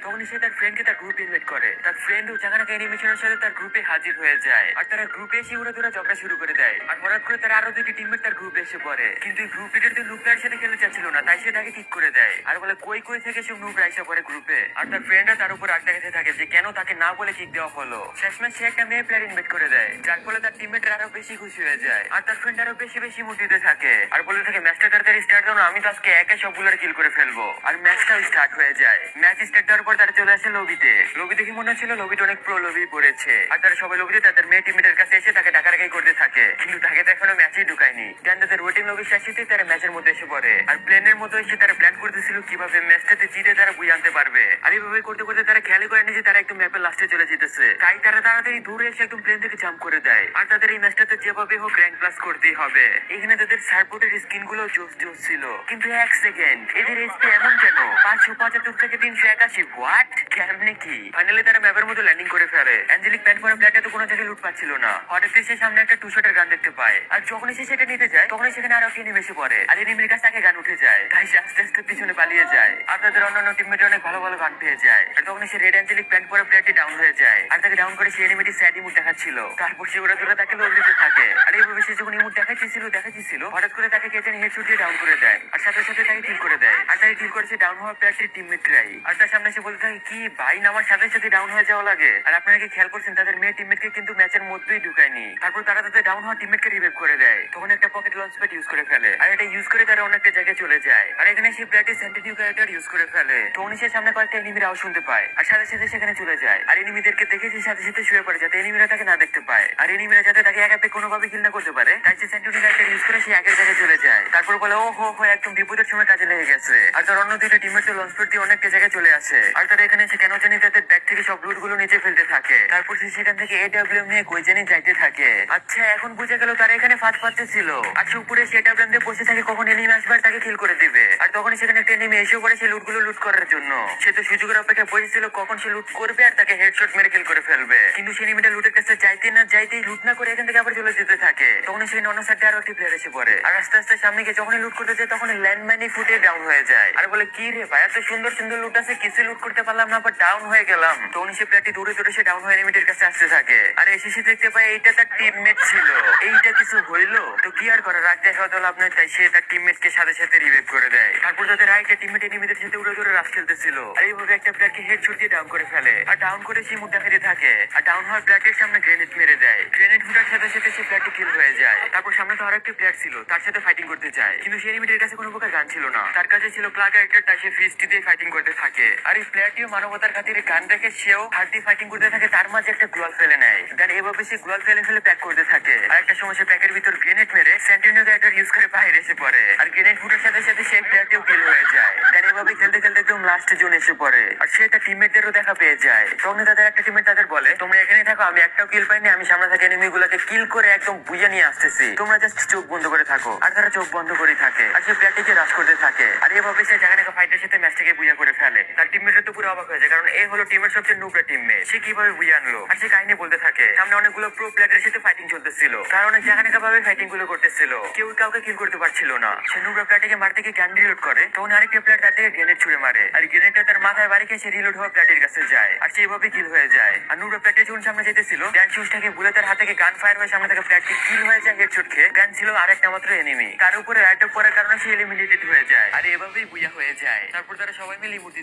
তখনই সে তার ফ্রেন্ডকে তার গ্রুপে ইনভাইট করে। তার ফ্রেন্ডও চাকানাকা অ্যানিমেশনের সাথে তার গ্রুপে হাজির হয়ে যায়, আর তারা গ্রুপে এসে উড়াধুরা ঝগড়া শুরু করে দেয়। আর হঠাৎ করে তার আরো দুটি টিমমেট তার গ্রুপে এসে পড়ে, কিন্তু এই গ্রুপ লিডার তো নুবরার সাথে খেলতে চাচ্ছিল না, তাই সে তাকে কিক করে দেয় আর বলে কই কই থেকে সে নুবরা এসে পড়ে গ্রুপে। আর তার ফ্রেন্ডরা তার উপর আড্ডা খেতে থাকে যে কেন তাকে না বলে কিক দেওয়া হলো। শেষমেশ সে একটা মেয়ে প্লেয়ার ইনভাইট করে দেয়, যার ফলে তার টিমমেটরা আরো বেশি খুশি হয়ে যায়, আর তার ফ্রেন্ড আরো বেশি বেশি মুড দিতে থাকে আর বলতে থাকে ম্যাচটা তাড়াতাড়ি স্টার্ট করো, আমি তো আজকে একা সবগুলোর কিল করে ফেলবো। আর ম্যাচটাও স্টার্ট হয়ে যায়। ম্যাচ স্টার্ট হওয়ার পর তারা চলে আসে লবিতে। লবি দেখে মনে হচ্ছিল লবিটা অনেক প্রো লবি পড়েছে, আর তারা সবাই লবিতে তাদের মেয়ে টিমমেটের কাছে এসে তাকে ডাকাডাকি করতে থাকে, কিন্তু তাকে তো এখনো ম্যাচেই ঢুকায়নি। দেন তাদের ওয়েটিং লবি শেষে তারা ম্যাচের মধ্যে এসে পড়ে, আর প্লেনের মধ্যে এসে তারা প্ল্যান করতেছিল কিভাবে ম্যাচটাতে জিতে তারা বুঝে আনতে পারবে। আর এইভাবে করতে করতে তারা খেয়ালই করেনি যে তারা একদম ম্যাপের লাস্টে চলে যেতেছে, তাই তারা তাড়াতাড়ি দূরে এসে একদম প্লেন থেকে জাম্প করে দেয়। আর তাদের এই ম্যাচটাতে যেভাবে হোক র্যাঙ্ক প্লাস করতেই হবে। এখানে তাদের সার্পোর্টের স্কিন গুলো জোস জোস ছিল, কিন্তু এক সেকেন্ড এদের এসপি এমন কেন 575 থেকে 381? হোয়াট, কেমনে কি? ফাইনালি তারা ম্যাপের মধ্যে ল্যান্ডিং করে ফেলে। অ্যাঞ্জেলিক প্যান্ট পরা প্লেয়ারটা তো কোনো জায়গায় লুট পাচ্ছিল না। হঠাৎ সে সামনে একটা 2 শটের গান দেখতে পায়, আর যখনই সে সেটা নিতে যায় তখনই সেখানে আরো একটা এনিমি এসে পড়ে, আর এনিমির কাছে তাকে গান উঠে যায়, তাই সে আস্তে আস্তে পিছনে পালিয়ে যায়। আর তাদের অন্যান্য টিমমেট অনেক ভালো ভালো গান পেয়ে যায়, আর তখন সে রেড অ্যাঞ্জেলিক প্যান্ট পরা প্লেয়ারটি ডাউন হয়ে যায়, আর তাকে ডাউন করে সে এনিমিটি স্যাড ইমোট দেখাচ্ছিল। তারপর সে ওরা তাকে লোড দিতে থাকে, আর এইভাবে সে যখন ইমোট দেখাচ্ছিল হঠাৎ করে তাকে কে জানি হেডশট দিয়ে ডাউন করে দেয়, আর সাথে সাথে তাকে কিল করে দেয়। আর তাকে কিল করেছে ডাউন হওয়া প্লেয়ারটির টিমমেটরাই। আর তার সামনে এসে বলতে থাকে কি ভাই, নামার সাথে সাথে ডাউন হয়ে যাওয়া লাগে। আর আপনারা কি খেয়াল করছেন তাদের মেয়ে টিমমেটকে কিন্তু ম্যাচের মধ্যেই ঢুকায়নি। তারপর তারা তাদের ডাউন হওয়া টিমমেটকে রিভাইভ করে দেয়, তখন একটা পকেট লঞ্চ প্যাড ইউজ করে ফেলে, আর এটা ইউজ করে তারা অনেকটা জায়গায় চলে যায়। আর এখানে সেই প্লেয়ারটি সেন্টিনিউ ক্যারেক্টার ইউজ করে ফেলে, তখন সে সামনে কয়েকটা এনিমির আওয়াজ শুনতে পায়, আর সাথে সাথে সেখানে চলে যায়। আর এনিমিদেরকে দেখে সে সাথে সাথে শুয়ে পড়ে যাতে এনিমিরা তাকে না দেখতে পায়, আর এনিমিরা যাতে তাকে একা পেয়ে কোনোভাবে কিল না করতে পারে, তাই সে সেন্টিনিউ ক্যারেক্টার ইউজ করে সে আগের জায়গায় চলে যায়। তারপর বলে ও হো একদম বিপদের সময় কাজে লেগে গেছে। আর তার অন্য দুটো টিমের তো লঞ্চ প্যাড দিয়ে অনেকটা জায়গায় চলে আসে, আর তারা এখানে এসে কেন জানি তাদের ব্যাগ থেকে সব লুট গুলো নিচে ফেলতে থাকে। তারপর সে সেখান থেকে AWM নিয়ে কই জানি যাইতে থাকে। আচ্ছা, এখন বুঝে গেল তারা এখানে ফাঁদ পাততেছিল। আর সে উপরে সে AWM দিয়ে বসে থাকে কখন এনিমি আসবে আর তাকে কিল করে দিবে। আর তখনই সেখানে একটা এনিমি এসে পড়ে সে লুটগুলো লুট করার জন্য। সে তো সুযোগের অপেক্ষা বসেছিল কখন সে লুট করবে আর তাকে হেডশট মেরে কিল করে ফেলবে, কিন্তু সে এনিমিটা লুটের কাছে যাইতেই লুট না করে এখান থেকে আবার চলে যেতে থাকে। তখন সেখানে অন্য সাইডে আরো একটি প্লেয়ার এসে পড়ে, আর আস্তে আস্তে সামনে গিয়ে যখনই লুট করতে যায় তখন ল্যান্ডমাইনই ফুটে ডাউন হয়ে যায়। আর বলে কি রে ভাই, এত সুন্দর সুন্দর লুট আছে, কিছু লুট করতে পারলাম না, আবার ডাউন হয়ে গেলাম। তখন সে প্লেয়ারটি দৌড়ে দৌড়ে সে ডাউন হয়ে এনিমিটির কাছে আসতে থাকে, আর এসে সে দেখতে পায় এইটা তার টিমমেট ছিল। এইটা কিছু হইলো তো কি আর করার, রাগ দেখা হতো লাভ নাই, তাই সে তার টিমমেট কে সাথে সাথে রিভাইভ করে দেয়। তারপর তাদের আরেকটা টিমমেট এনিমিদের সাথে উড়ে দৌড়ে রাশ খেলতেছিল, আর এইভাবে একটা প্লেয়ারকে হেডশট দিয়ে ডাউন করে ফেলে, আর ডাউন করে সে মুখ দেখাতে থাকে, আর ডাউন হওয়ার প্লেয়ারটির সামনে গ্রেনেড মেরে দেয়। গ্রেনেড ফুটার সাথে সাথে সে প্লেয়ারটি কিল হয়ে যায়। তারপর সামনে তো আরো একটা প্লেয়ার ছিল, তার সাথে ফাইটিং করতে যায়, কিন্তু সেই এনিমিটির কাছে কোনো প্রকার গান ছিল না, তার কাছে ছিল ক্লা ক্যারেক্টার, তাই সে ফিস্টি দিয়ে ফাইটিং করতে থাকে। আর এই প্লেয়ারটিও মানবতার খাতিরে গান রেখে সেও হাত দিয়ে ফাইটিং করতে থাকে, তার মাঝে একটা গ্লোয়াল ফেলে নেয়। দেন এভাবে সে গ্লোয়াল ফেলে প্যাক করতে থাকে, আর একটা সময় সে প্যাকের ভিতর গ্রেনেড মেরে সেন্টিনিউ ক্যারেক্টার ইউজ করে বাইরে এসে পড়ে, আর গ্রেনেড ফুটার সাথে সাথে সেই প্লেয়ারটিও কিল হয়ে যায়। দেন এভাবে খেলতে খেলতে একদম লাস্ট জোন এসে পড়ে, আর সে তার টিমমেটদেরও দেখা পেয়ে যায়। তখন তাদের একটা টিমমেট তাদের বলে তোমরা এখানে থাকো, আমি একটাও কিল পাইনি, আমি সামনে থেকে এনিমি গুলাকে কিল করে একদম বুঝে নিয়ে আসতেছি, তোমরা জাস্ট চোখ বন্ধ করে থাকো। আর তারা চোখ বন্ধ করে থাকে, আর সে প্লেয়ারটিকে রাশ করতে থাকে, আর এভাবে সে জায়গা ফাইটের সাথে ম্যাচটাকে বুঝা করে ফেলে। তার টিমমেটরা তো পুরো অবাক হয়ে যায়, কারণ এই হলো টিমের সবচেয়ে নুবরা টিমমেট, সে কিভাবে বুঝে আনলো। আর সে কাহিনী বলতে থাকে সামনে অনেকগুলো প্রো প্লেয়ারের সাথে ফাইটিং চলতেছিল, তারা অনেক জায়গা ভাবে ফাইটিং গুলো করতেছিল, কেউ কাউকে কিল করতে পারছিল না। সে নুবরা প্লেয়ারটিকে মারতে গিয়ে গান রিলোড করে, তখন আরেকটা প্লেয়ার তার থেকে গ্রেনেড ছুড়ে মারে, আর গ্রেনেডটা তার মাথায় বাড়ি খেয়ে সে রিলোড হওয়া প্লেয়ারটির কাছে যায়, আর সে এভাবে কিল হয়ে যায়। আর নুবরা প্লেয়ারটি যখন সামনে যেতেছিল ড্যান শুজটাকে বুলেটের হাত থেকে গান ফায়ার হয়ে সামনে থেকে প্লেয়ারটি কিল হয়ে যায় হেডশট খেয়ে। ড্যান ছিল আরেকটা মাত্র এনিমি, তার উপরে রাইট আপ করার কারণে সে এলিমিনেটেড হয়ে যায়, আর এভাবেই বুয়া হয়ে যায়। তারপর তারা সবাই মিলে ইমোট